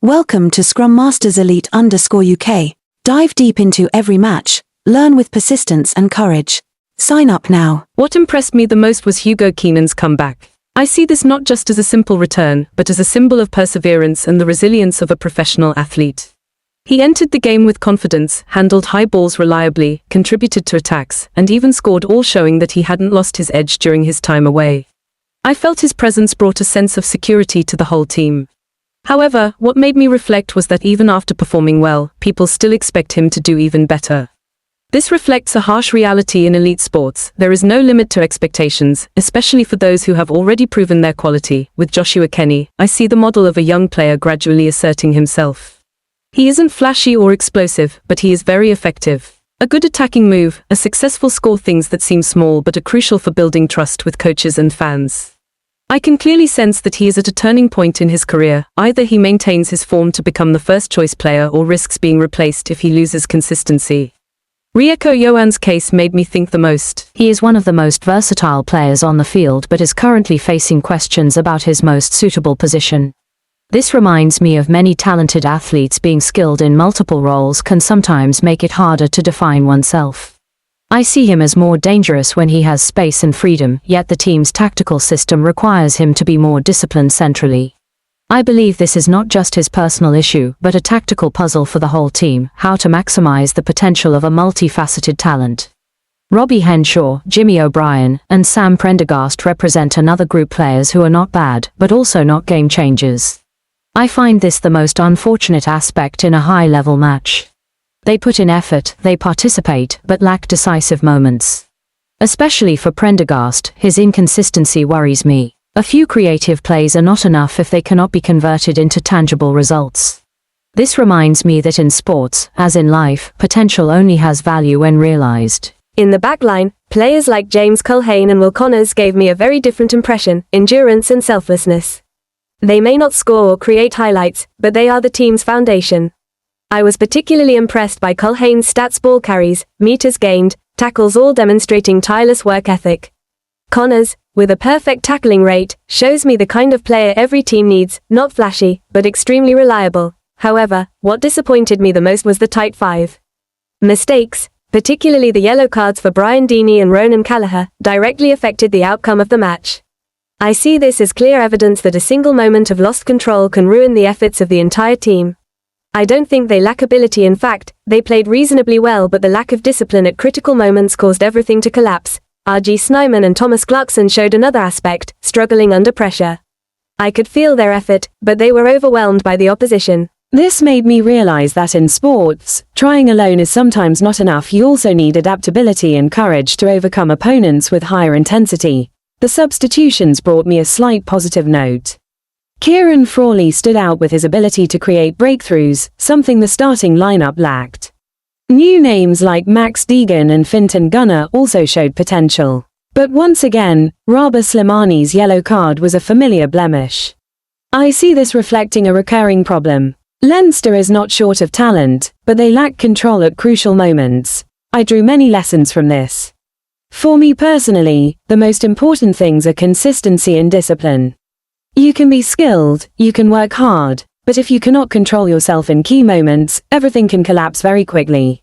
Welcome to Scrum Masters Elite _UK. Dive deep into every match, learn with persistence and courage. Sign up now. What impressed me the most was Hugo Keenan's comeback. I see this not just as a simple return, but as a symbol of perseverance and the resilience of a professional athlete. He entered the game with confidence, handled high balls reliably, contributed to attacks, and even scored, all showing that he hadn't lost his edge during his time away. I felt his presence brought a sense of security to the whole team. However, what made me reflect was that even after performing well, people still expect him to do even better. This reflects a harsh reality in elite sports. There is no limit to expectations, especially for those who have already proven their quality. With Hugo Keenan, I see the model of a young player gradually asserting himself. He isn't flashy or explosive, but he is very effective. A good attacking move, a successful score, things that seem small but are crucial for building trust with coaches and fans. I can clearly sense that he is at a turning point in his career. Either he maintains his form to become the first-choice player or risks being replaced if he loses consistency. Rieko Ioane's case made me think the most. He is one of the most versatile players on the field but is currently facing questions about his most suitable position. This reminds me of many talented athletes. Being skilled in multiple roles can sometimes make it harder to define oneself. I see him as more dangerous when he has space and freedom, yet the team's tactical system requires him to be more disciplined centrally. I believe this is not just his personal issue, but a tactical puzzle for the whole team, how to maximize the potential of a multifaceted talent. Robbie Henshaw, Jimmy O'Brien, and Sam Prendergast represent another group players who are not bad, but also not game changers. I find this the most unfortunate aspect in a high-level match. They put in effort, they participate, but lack decisive moments. Especially for Prendergast, his inconsistency worries me. A few creative plays are not enough if they cannot be converted into tangible results. This reminds me that in sports, as in life, potential only has value when realized. In the backline, players like James Culhane and Will Connors gave me a very different impression: endurance and selflessness. They may not score or create highlights, but they are the team's foundation. I was particularly impressed by Culhane's stats: ball carries, meters gained, tackles, all demonstrating tireless work ethic. Connors, with a perfect tackling rate, shows me the kind of player every team needs, not flashy, but extremely reliable. However, what disappointed me the most was the tight five. Mistakes, particularly the yellow cards for Brian Deeney and Ronan Gallagher, directly affected the outcome of the match. I see this as clear evidence that a single moment of lost control can ruin the efforts of the entire team. I don't think they lack ability. In fact, they played reasonably well, but the lack of discipline at critical moments caused everything to collapse. R.G. Snyman and Thomas Clarkson showed another aspect: struggling under pressure. I could feel their effort, but they were overwhelmed by the opposition. This made me realize that in sports, trying alone is sometimes not enough. You also need adaptability and courage to overcome opponents with higher intensity. The substitutions brought me a slight positive note. Kieran Frawley stood out with his ability to create breakthroughs, something the starting lineup lacked. New names like Max Deegan and Fintan Gunner also showed potential. But once again, Rabah Slimani's yellow card was a familiar blemish. I see this reflecting a recurring problem. Leinster is not short of talent, but they lack control at crucial moments. I drew many lessons from this. For me personally, the most important things are consistency and discipline. You can be skilled, you can work hard, but if you cannot control yourself in key moments, everything can collapse very quickly.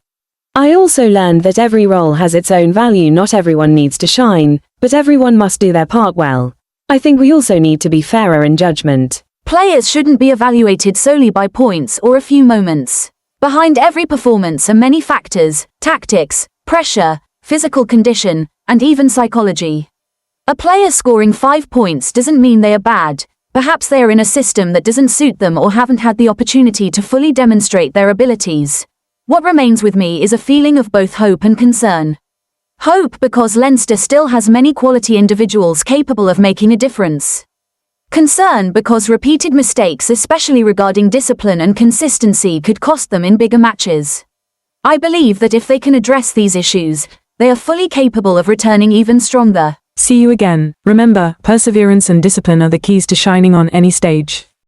I also learned that every role has its own value. Not everyone needs to shine, but everyone must do their part well. I think we also need to be fairer in judgment. Players shouldn't be evaluated solely by points or a few moments. Behind every performance are many factors: tactics, pressure, physical condition, and even psychology. A player scoring 5 points doesn't mean they are bad. Perhaps they are in a system that doesn't suit them or haven't had the opportunity to fully demonstrate their abilities. What remains with me is a feeling of both hope and concern. Hope because Leinster still has many quality individuals capable of making a difference. Concern because repeated mistakes, especially regarding discipline and consistency, could cost them in bigger matches. I believe that if they can address these issues, they are fully capable of returning even stronger. See you again. Remember, perseverance and discipline are the keys to shining on any stage.